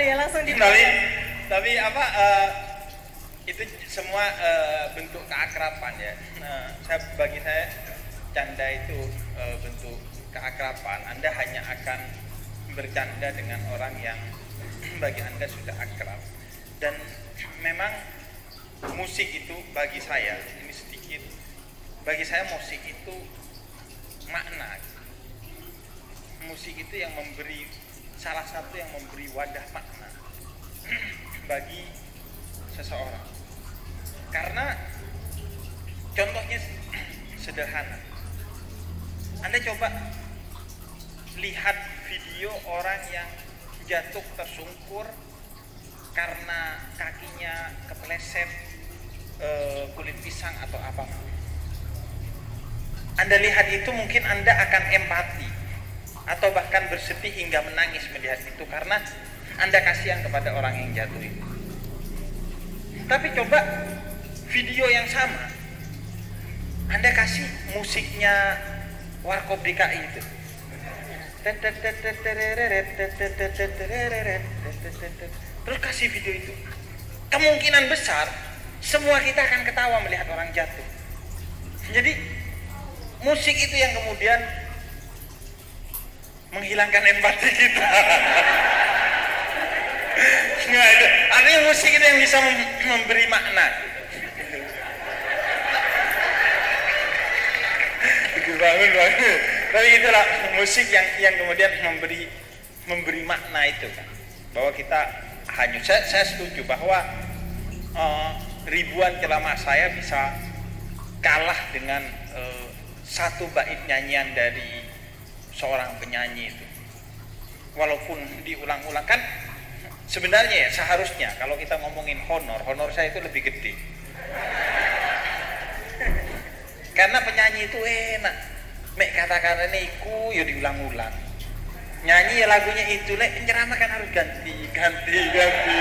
ya langsung di. Tapi apa? Itu semua bentuk keakraban ya. Bagi saya canda itu bentuk keakraban. Anda hanya akan bercanda dengan orang yang bagi Anda sudah akrab. Dan memang musik itu bagi saya, ini sedikit, bagi saya musik itu makna. Musik itu yang memberi, salah satu yang memberi wadah makna bagi seseorang. Karena contohnya sederhana. Anda coba lihat video orang yang jatuh tersungkur karena kakinya kepleset kulit pisang atau apa. Anda lihat itu mungkin Anda akan empati atau bahkan bersedih hingga menangis melihat itu karena Anda kasihan kepada orang yang jatuh itu. Tapi coba video yang sama Anda kasih musiknya Warkop DKI itu, terus kasih video itu, kemungkinan besar semua kita akan ketawa melihat orang jatuh. Jadi musik itu yang kemudian menghilangkan empati kita. Nggak ada. Artinya musik itu yang bisa memberi makna. Bangun. Tapi itulah musik yang kemudian memberi makna itu kan. Bahwa kita hanyut. Saya setuju bahwa ribuan ceramah saya bisa kalah dengan satu bait nyanyian dari seorang penyanyi itu. Walaupun diulang-ulang kan sebenarnya ya seharusnya kalau kita ngomongin honor saya itu lebih gede. Karena penyanyi itu enak. Mek kata-kata iku ya diulang-ulang. Nyanyi ya lagunya itu, penceramah kan harus ganti. Jadi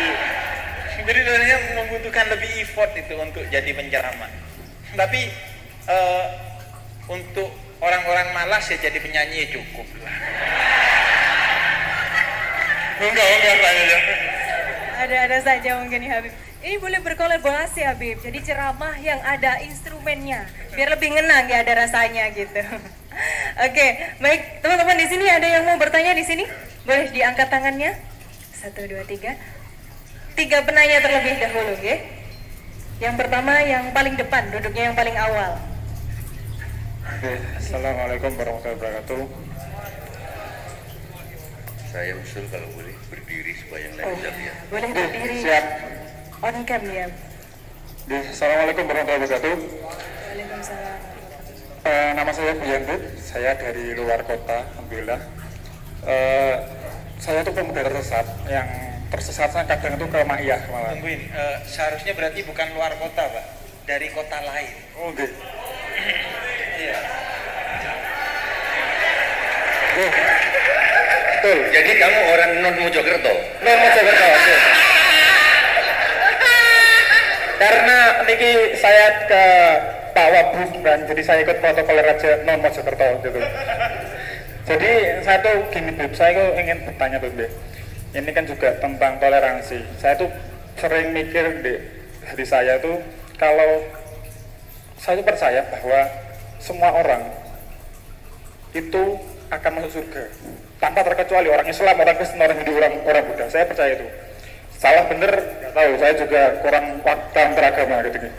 sebenarnya membutuhkan lebih effort itu untuk jadi penceramah. Tapi untuk orang-orang malas ya jadi penyanyi ya cukup lah. Enggak saja. Ada saja mungkin ya Habib. Ini boleh berkolaborasi Habib. Jadi ceramah yang ada instrumennya biar lebih ngenang ya, ada rasanya gitu. Oke, baik teman-teman di sini ada yang mau bertanya di sini? Boleh diangkat tangannya. 1, 2, 3. 3 penanya terlebih dahulu, ya. Yang pertama yang paling depan, duduknya yang paling awal. Oke, Assalamualaikum warahmatullahi wabarakatuh. Saya usul kalau boleh berdiri supaya yang lain bisa lihat. Boleh berdiri. Siap. On cam ya. Assalamualaikum warahmatullahi wabarakatuh. Waalaikumsalam. Nama saya Buyandut, saya dari luar kota, alhamdulillah. Saya itu pemuda tersesat, yang tersesatnya kadang itu ke Ma'iyah malah. Tungguin, seharusnya berarti bukan luar kota Pak, dari kota lain. Oh, oke. Iya. Betul. Jadi kamu orang non Mojokerto. Non Mojokerto. Karena niki saya ke Pak Wabub kan, jadi saya ikut protokol Raja non Mojokerto gitu. Jadi saya tuh gini Beb, saya tuh ingin bertanya tuh Beb. Ini kan juga tentang toleransi. Saya tuh sering mikir di hati saya tuh kalau saya tuh percaya bahwa semua orang itu akan masuk surga tanpa terkecuali orang Islam, orang Kristen, orang Hindu, orang Buddha. Saya percaya itu. Salah bener nggak tahu. Saya juga kurang paham beragama gitu.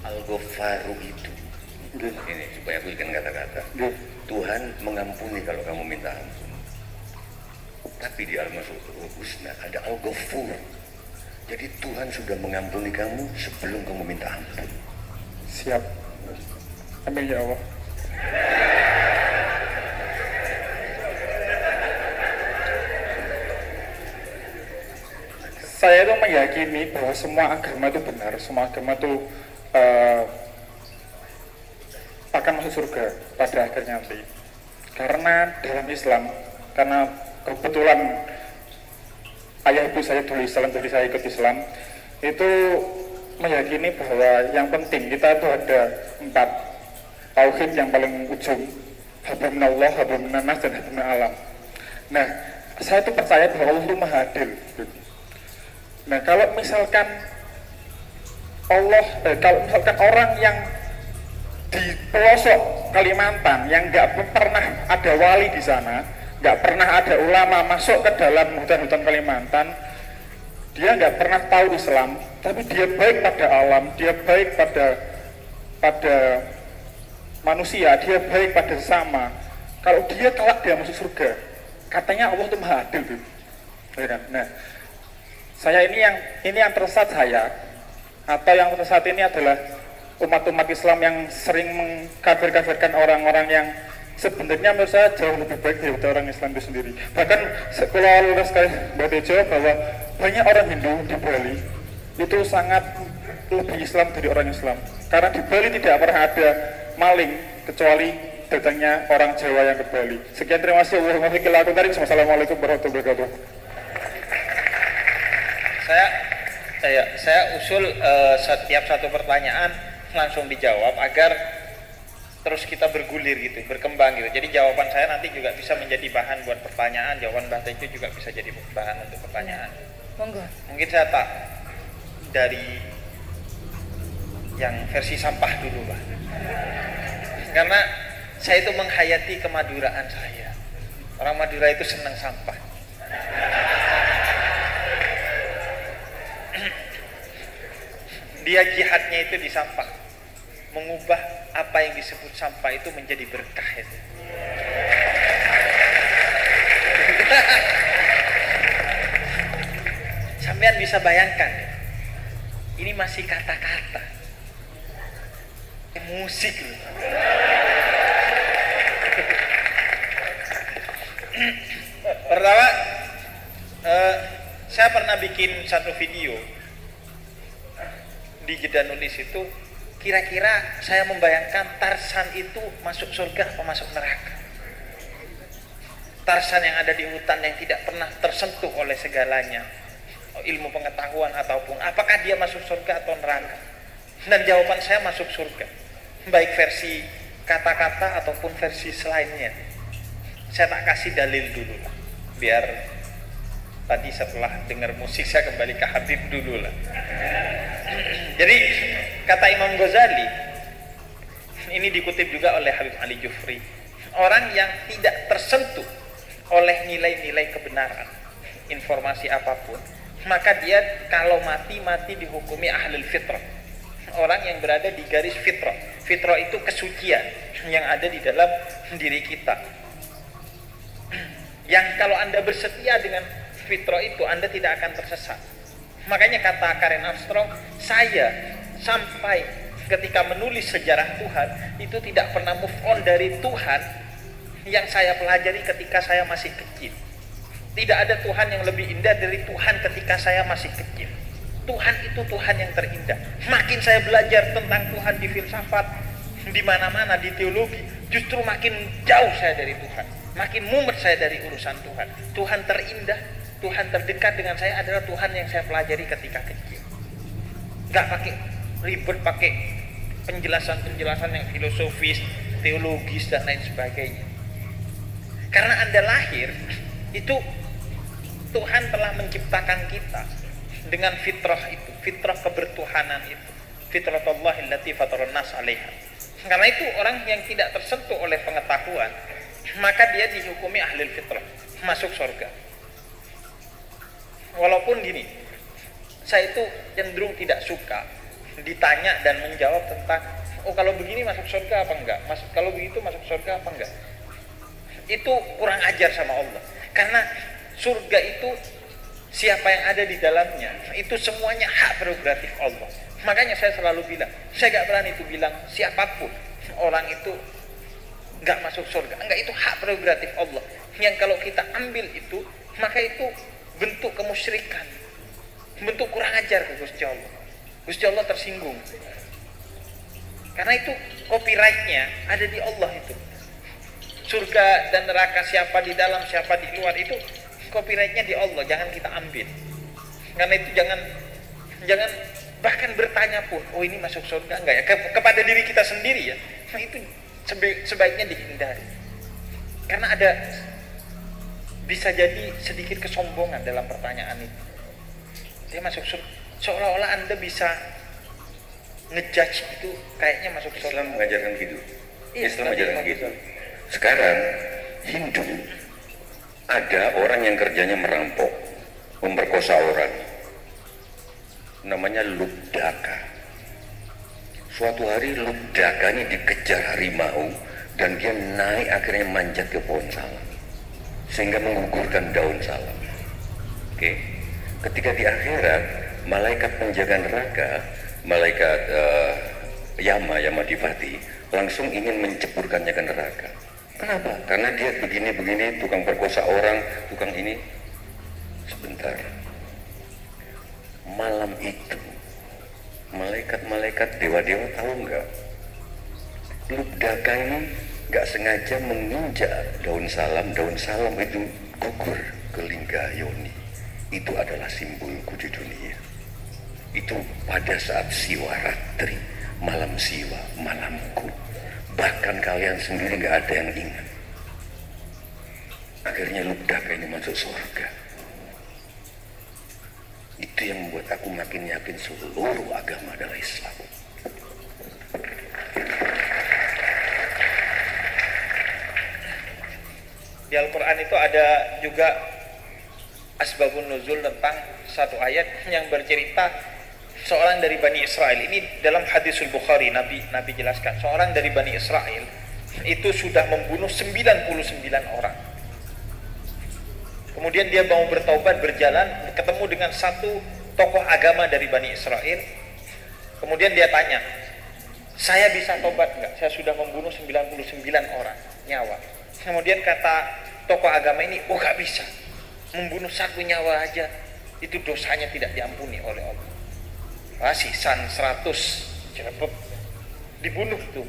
Al-Ghafaru itu. Ini supaya aku ikan kata-kata. Tuhan mengampuni kalau kamu minta ampun. Tapi di Al-Masul Husna ada Al-Ghafur. Jadi Tuhan sudah mengampuni kamu sebelum kamu minta ampun. Siap. Amin ya Allah. Saya itu meyakini bahwa semua agama itu benar, semua agama itu akan masuk surga pada akhirnya nanti. Karena dalam Islam, karena kebetulan ayah ibu saya dulu Islam, jadi saya ikut Islam, itu meyakini bahwa yang penting kita itu ada 4 tauhid yang paling ujung, hablum minallah, hablum minannas, dan hablum minal alam. Nah, saya tuh percaya bahwa Allah itu maha adil. Nah kalau misalkan kalau misalkan orang yang di pelosok Kalimantan yang nggak pernah ada wali di sana, nggak pernah ada ulama masuk ke dalam hutan-hutan Kalimantan, dia nggak pernah tahu Islam, tapi dia baik pada alam, dia baik pada manusia, dia baik pada sesama. Kalau dia kelak dia masuk surga, katanya Allah itu maha adil, gitu. Nah, saya ini yang tersesat saya, atau yang tersesat ini adalah umat-umat Islam yang sering mengkafir-kafirkan orang-orang yang sebenarnya menurut saya jauh lebih baik daripada orang Islam itu sendiri. Bahkan kalau lulus sekali Mbak Tejo bahwa banyak orang Hindu di Bali itu sangat lebih Islam dari orang Islam. Karena di Bali tidak pernah ada maling kecuali datangnya orang Jawa yang ke Bali. Sekian, terima kasih. Wassalamualaikum warahmatullahi wabarakatuh. Saya usul setiap satu pertanyaan langsung dijawab agar terus kita bergulir gitu, berkembang gitu. Jadi jawaban saya nanti juga bisa menjadi bahan buat pertanyaan, jawaban Mbak Tejo juga bisa jadi bahan untuk pertanyaan. Monggo. Mungkin saya tak dari yang versi sampah dulu, Pak. Karena saya itu menghayati kemaduraan saya. Orang Madura itu senang sampah. Dia jihadnya itu di sampah, mengubah apa yang disebut sampah itu menjadi berkah itu. Sampean bisa bayangkan, ini masih kata-kata, musik loh. Pertama, saya pernah bikin satu video di Jeda Nulis itu, kira-kira saya membayangkan Tarsan itu masuk surga atau masuk neraka. Tarsan yang ada di hutan yang tidak pernah tersentuh oleh segalanya, ilmu pengetahuan ataupun apakah dia masuk surga atau neraka. Dan jawaban saya masuk surga, baik versi kata-kata ataupun versi selainnya. Saya tak kasih dalil dulu lah, biar tadi setelah dengar musik saya kembali ke Habib dulu lah. Jadi kata Imam Ghazali, ini dikutip juga oleh Habib Ali Jufri, orang yang tidak tersentuh oleh nilai-nilai kebenaran, informasi apapun, maka dia kalau mati dihukumi ahlul fitrah, orang yang berada di garis fitrah. Fitrah itu kesucian yang ada di dalam diri kita, yang kalau Anda bersetia dengan fitrah itu Anda tidak akan tersesat. Makanya kata Karen Armstrong, saya sampai ketika menulis sejarah Tuhan itu tidak pernah move on dari Tuhan yang saya pelajari ketika saya masih kecil. Tidak ada Tuhan yang lebih indah dari Tuhan ketika saya masih kecil. Tuhan itu Tuhan yang terindah. Makin saya belajar tentang Tuhan di filsafat, di mana-mana, di teologi, justru makin jauh saya dari Tuhan. Makin mumet saya dari urusan Tuhan. Tuhan terindah, Tuhan terdekat dengan saya adalah Tuhan yang saya pelajari ketika kecil. Gak pakai ribet, pakai penjelasan-penjelasan yang filosofis, teologis dan lain sebagainya. Karena Anda lahir, itu Tuhan telah menciptakan kita dengan fitrah itu, fitrah kebertuhanan itu, fitratullahi allati fataran nas 'alaiha. Karena itu orang yang tidak tersentuh oleh pengetahuan, maka dia dihukumi ahlul fitrah, masuk surga. Walaupun gini, saya itu cenderung tidak suka ditanya dan menjawab tentang, oh kalau begini masuk surga apa enggak, kalau begitu masuk surga apa enggak. Itu kurang ajar sama Allah. Karena surga itu siapa yang ada di dalamnya, itu semuanya hak prerogatif Allah. Makanya saya selalu bilang, saya gak berani itu bilang siapapun orang itu gak masuk surga. Enggak, itu hak prerogatif Allah. Yang kalau kita ambil itu, maka itu bentuk kemusyrikan, bentuk kurang ajar ke Gusti Allah. Gusti Allah tersinggung. Karena itu copyrightnya ada di Allah itu. Surga dan neraka, siapa di dalam, siapa di luar, itu copyrightnya di Allah, jangan kita ambil. Karena itu jangan bahkan bertanya pun, oh ini masuk surga enggak ya, kepada diri kita sendiri ya, itu sebaiknya dihindari. Karena ada bisa jadi sedikit kesombongan dalam pertanyaan itu. Dia masuk surga, seolah-olah Anda bisa ngejudge itu kayaknya masuk surga. Islam mengajarkan gitu. Iya, Islam mengajarkan gitu. Sekarang Hindu ada orang yang kerjanya merampok, memperkosa orang, namanya Lubdaka. Suatu hari Lubdaka ini dikejar harimau dan dia naik akhirnya manjat ke pohon salam sehingga menggugurkan daun salam. Oke, ketika di akhirat malaikat penjaga neraka, malaikat Yamadipati langsung ingin menceburkannya ke neraka. Kenapa? Karena dia begini-begini, tukang perkosa orang, tukang ini. Sebentar. Malam itu, malaikat-malaikat dewa-dewa tahu nggak? Lubdaka ini nggak sengaja menginjak daun salam itu gugur ke lingga yoni. Itu adalah simbolku di dunia. Itu pada saat Siwaratri, malam Siwa, malamku. Bahkan kalian sendiri nggak ada yang ingat. Akhirnya Lubdaka ini masuk surga. Itu yang membuat aku makin yakin seluruh agama adalah Islam. Di Al-Quran itu ada juga asbabun nuzul tentang satu ayat yang bercerita seorang dari Bani Israel. Ini dalam hadisul Bukhari, Nabi jelaskan seorang dari Bani Israel itu sudah membunuh 99 orang. Kemudian dia mau bertaubat, berjalan, ketemu dengan satu tokoh agama dari Bani Israel. Kemudian dia tanya, saya bisa tobat nggak? Saya sudah membunuh 99 orang nyawa. Kemudian kata tokoh agama ini, oh nggak bisa, membunuh satu nyawa aja itu dosanya tidak diampuni oleh Allah. Sisan 100 cepet dibunuh tuh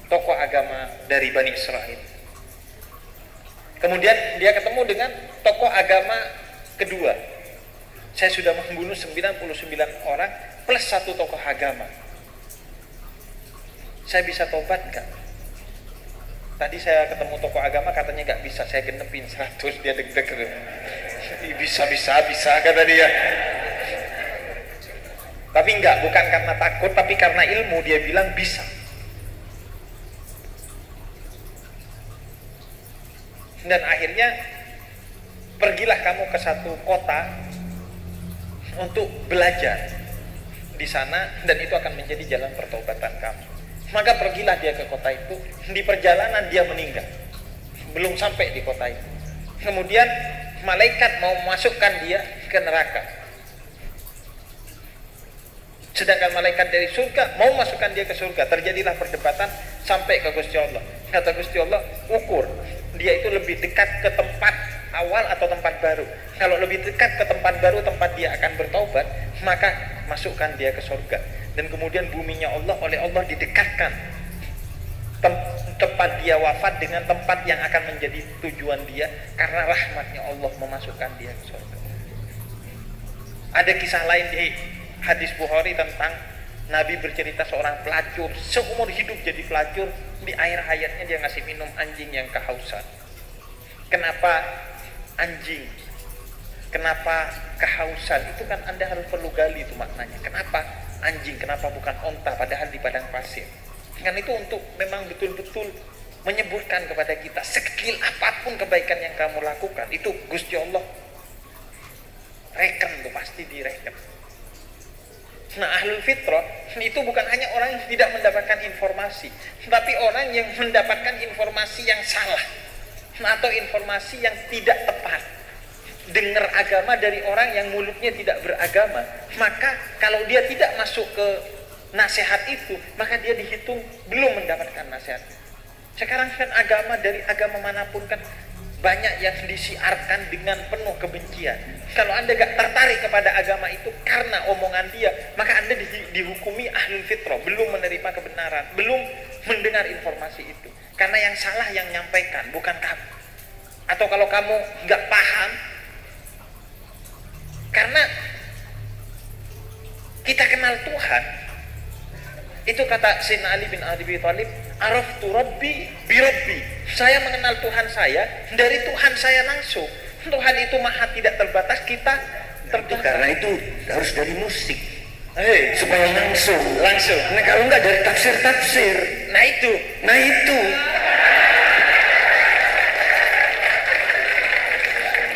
tokoh agama dari Bani Israel. Kemudian dia ketemu dengan tokoh agama kedua. Saya sudah membunuh 99 orang plus satu tokoh agama. Saya bisa tobat enggak? Tadi saya ketemu tokoh agama katanya enggak bisa, saya genepin 100, dia deg-deg. Bisa kata dia. Tapi enggak, bukan karena takut, tapi karena ilmu. Dia bilang bisa. Dan akhirnya pergilah kamu ke satu kota untuk belajar di sana, dan itu akan menjadi jalan pertobatan kamu. Maka pergilah dia ke kota itu. Di perjalanan dia meninggal, belum sampai di kota itu. Kemudian malaikat mau memasukkan dia ke neraka, sedangkan malaikat dari surga mau masukkan dia ke surga. Terjadilah perdebatan sampai ke Gusti Allah. Kata Gusti Allah, ukur dia itu lebih dekat ke tempat awal atau tempat baru. Kalau lebih dekat ke tempat baru, tempat dia akan bertaubat, maka masukkan dia ke surga. Dan kemudian buminya Allah oleh Allah didekatkan tempat dia wafat dengan tempat yang akan menjadi tujuan dia, karena rahmatnya Allah memasukkan dia ke surga. Ada kisah lain di hadis Bukhari tentang Nabi bercerita seorang pelacur, seumur hidup jadi pelacur. Di akhir hayatnya dia ngasih minum anjing yang kehausan. Kenapa anjing? Kenapa kehausan? Itu kan Anda harus perlu gali itu maknanya. Kenapa anjing? Kenapa bukan onta padahal di padang pasir? Kan itu untuk memang betul-betul menyebutkan kepada kita, sekecil apapun kebaikan yang kamu lakukan, itu Gusti Allah reken tuh, pasti direken. Nah, ahlul fitrah itu bukan hanya orang yang tidak mendapatkan informasi, tapi orang yang mendapatkan informasi yang salah, atau informasi yang tidak tepat. Dengar agama dari orang yang mulutnya tidak beragama, maka kalau dia tidak masuk ke nasihat itu, maka dia dihitung belum mendapatkan nasihat. Sekarang kan agama dari agama manapun kan banyak yang disiarkan dengan penuh kebencian. Kalau Anda gak tertarik kepada agama itu karena omongan dia, maka Anda dihukumi ahlul fitrah, belum menerima kebenaran, belum mendengar informasi itu. Karena yang salah yang nyampaikan, bukan kamu. Atau kalau kamu gak paham, karena kita kenal Tuhan, itu kata Sayyidina Ali bin Abi Thalib, araftu rabbi bi rabbi. Saya mengenal Tuhan saya dari Tuhan saya langsung. Tuhan itu maha tidak terbatas, kita terbatas. Karena itu harus dari musik. Supaya langsung. Nah kalau nggak dari tafsir. Nah itu.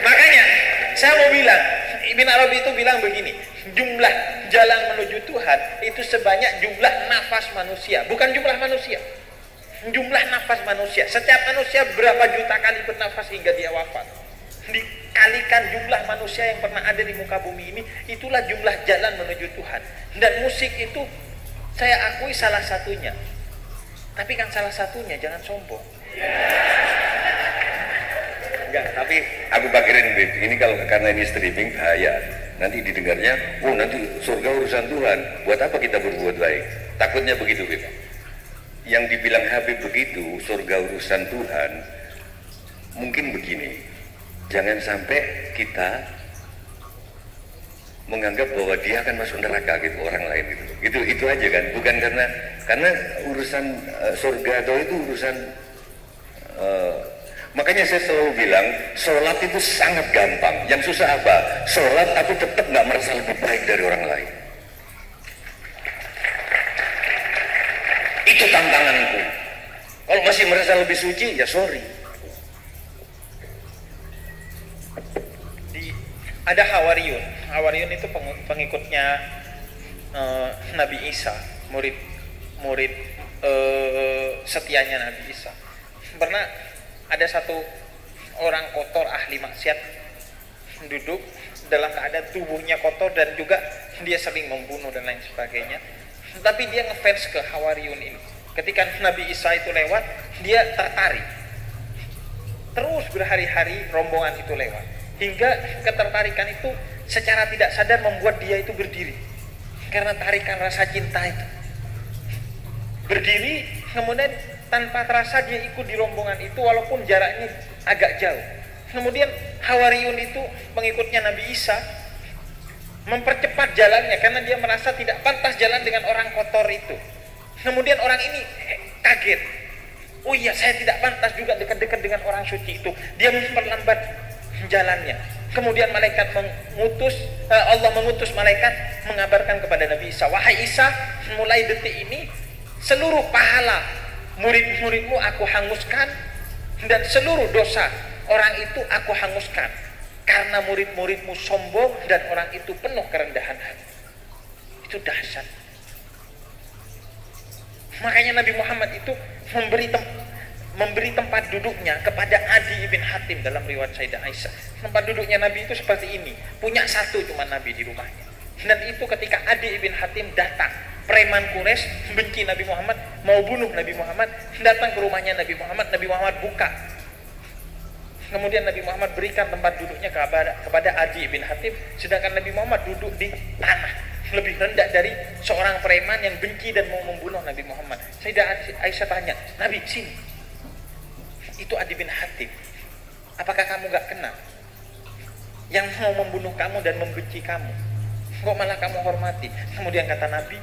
Makanya saya mau bilang, Ibn Arabi itu bilang begini, jumlah jalan menuju Tuhan itu sebanyak jumlah nafas manusia, bukan jumlah manusia. Jumlah nafas manusia. Setiap manusia berapa juta kali bernafas hingga dia wafat. Dikalikan jumlah manusia yang pernah ada di muka bumi ini, itulah jumlah jalan menuju Tuhan. Dan musik itu saya akui salah satunya. Tapi kan salah satunya, jangan sombong. Enggak, tapi aku pakirin, ini kalau karena ini streaming bahaya. Nanti didengarnya, nanti surga urusan Tuhan. Buat apa kita berbuat baik? Takutnya begitu, Bib. Yang dibilang Habib begitu, surga urusan Tuhan, mungkin begini, jangan sampai kita menganggap bahwa dia akan masuk neraka gitu, orang lain gitu. Itu aja kan, bukan karena urusan surga atau itu urusan makanya saya selalu bilang, sholat itu sangat gampang. Yang susah apa? Sholat tapi tetap nggak merasa lebih baik dari orang lain. Itu tantanganku. Kalau masih merasa lebih suci, ya sorry. Ada Hawariyun. Hawariyun itu pengikutnya Nabi Isa, murid setianya Nabi Isa. Pernah ada satu orang kotor ahli maksiat duduk dalam keadaan tubuhnya kotor dan juga dia sering membunuh dan lain sebagainya. Tapi dia ngefans ke Hawariyun ini. Ketika Nabi Isa itu lewat, dia tertarik. Terus berhari-hari rombongan itu lewat. Hingga ketertarikan itu secara tidak sadar membuat dia itu berdiri. Karena tarikan rasa cinta itu. Berdiri, kemudian tanpa terasa dia ikut di rombongan itu walaupun jaraknya agak jauh. Kemudian Hawariyun itu pengikutnya Nabi Isa mempercepat jalannya karena dia merasa tidak pantas jalan dengan orang kotor itu. Kemudian orang ini kaget. Oh iya, saya tidak pantas juga dekat-dekat dengan orang suci itu. Dia memperlambat jalannya. Kemudian Allah mengutus malaikat mengabarkan kepada Nabi Isa, wahai Isa, mulai detik ini seluruh pahala murid-muridmu aku hanguskan dan seluruh dosa orang itu aku hanguskan. Karena murid-muridmu sombong dan orang itu penuh kerendahan hati. Itu dahsyat. Makanya Nabi Muhammad itu memberi tempat duduknya kepada Adi ibn Hatim dalam riwayat Sayyidah Aisyah. Tempat duduknya Nabi itu seperti ini. Punya satu cuma Nabi di rumahnya. Dan itu ketika Adi ibn Hatim datang, preman Quraisy benci Nabi Muhammad, mau bunuh Nabi Muhammad, datang ke rumahnya Nabi Muhammad buka. Kemudian Nabi Muhammad berikan tempat duduknya kepada Adi bin Hatim, sedangkan Nabi Muhammad duduk di tanah lebih rendah dari seorang preman yang benci dan mau membunuh Nabi Muhammad. Sayyidah Aisyah tanya, Nabi sini, itu Adi bin Hatim, apakah kamu gak kenal yang mau membunuh kamu dan membenci kamu, kok malah kamu hormati? Kemudian kata Nabi,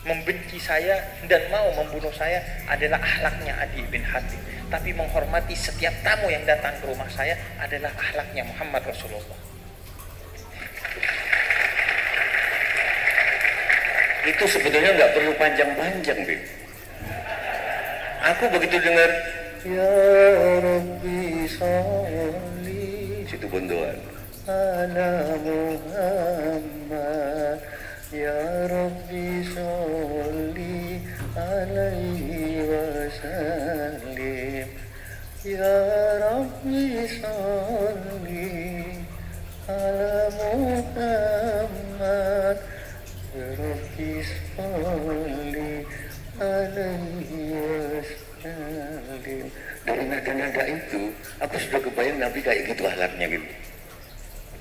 membenci saya dan mau membunuh saya adalah akhlaknya Adi bin Hatim, tapi menghormati setiap tamu yang datang ke rumah saya adalah akhlaknya Muhammad Rasulullah. Itu sebetulnya nggak perlu panjang-panjang, Bib. Aku begitu dengar ya Rabbi sholli, situ bendoan ala Muhammad, ya Rabbi sholli alaihi wasallim, ya Rabbi sholli ala Muhammad, ya Rabbi sholli alaihi wasallim. Dari nada-nada itu aku sudah kebayang Nabi kayak gitu akhlaknya gitu.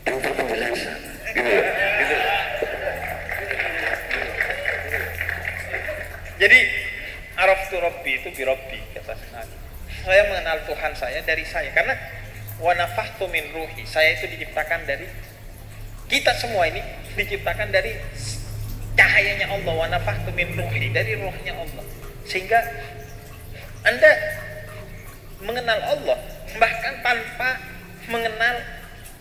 Tanpa penjelasan gitu. Jadi araftu Rabbi itu bi Rabbi, kata Nabi. Saya mengenal Tuhan saya dari saya, karena wa nafahtu min ruhi, saya itu diciptakan dari, kita semua ini diciptakan dari cahayanya Allah, wa nafahtu min ruhi, dari rohnya Allah. Sehingga Anda mengenal Allah bahkan tanpa mengenal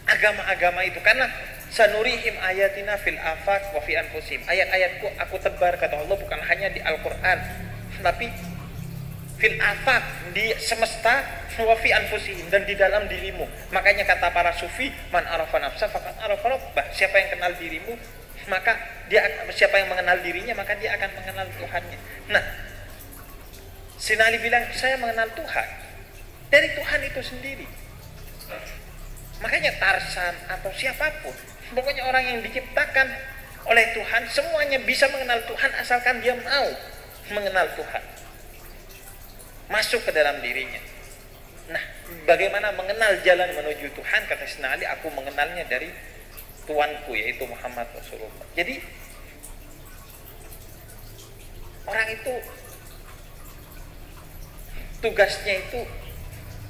agama-agama itu, karena sanurihim ayatina fil afaq wa fi anfusihim. Ayat-ayatku aku tebar, kata Allah, bukan hanya di Al-Qur'an, tapi fil afaq, di semesta, wa fi anfusihim, dan di dalam dirimu. Makanya kata para sufi, man arafa nafsa faqad arafa rabbah. Siapa yang kenal dirimu, maka siapa yang mengenal dirinya, maka dia akan mengenal Tuhannya. Nah, Sinali bilang, saya mengenal Tuhan dari Tuhan itu sendiri. Makanya Tarsan atau siapapun, pokoknya orang yang diciptakan oleh Tuhan, semuanya bisa mengenal Tuhan asalkan dia mau mengenal Tuhan, masuk ke dalam dirinya. Nah, bagaimana mengenal jalan menuju Tuhan? Kata Sinali, aku mengenalnya dari Tuanku, yaitu Muhammad Rasulullah. Jadi orang itu tugasnya itu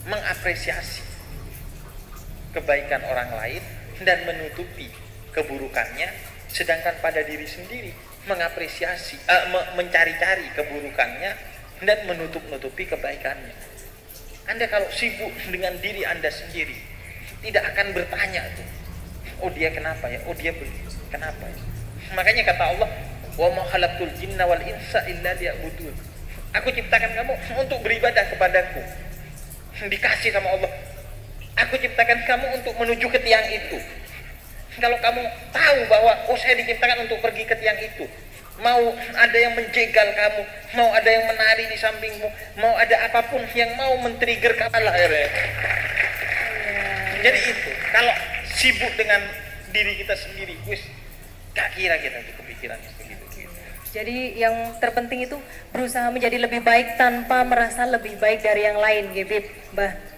mengapresiasi kebaikan orang lain dan menutupi keburukannya, sedangkan pada diri sendiri mengapresiasi, mencari-cari keburukannya dan menutup-nutupi kebaikannya. Anda kalau sibuk dengan diri Anda sendiri, tidak akan bertanya tuh, oh dia kenapa ya, oh dia kenapa ya. Makanya kata Allah, wa ma khalaqtul jinna wal insa illa liya'budun. Aku ciptakan kamu untuk beribadah kepadaku. Dikasih sama Allah, aku ciptakan kamu untuk menuju ke tiang itu. Kalau kamu tahu bahwa oh saya diciptakan untuk pergi ke tiang itu, mau ada yang menjegal kamu, mau ada yang menari di sampingmu, mau ada apapun yang mau men-trigger kamu lah akhirnya. Jadi itu, kalau sibuk dengan diri kita sendiri, wis gak kira kita itu kepikirannya begitu. Jadi yang terpenting itu berusaha menjadi lebih baik tanpa merasa lebih baik dari yang lain, Gebib, Mbah.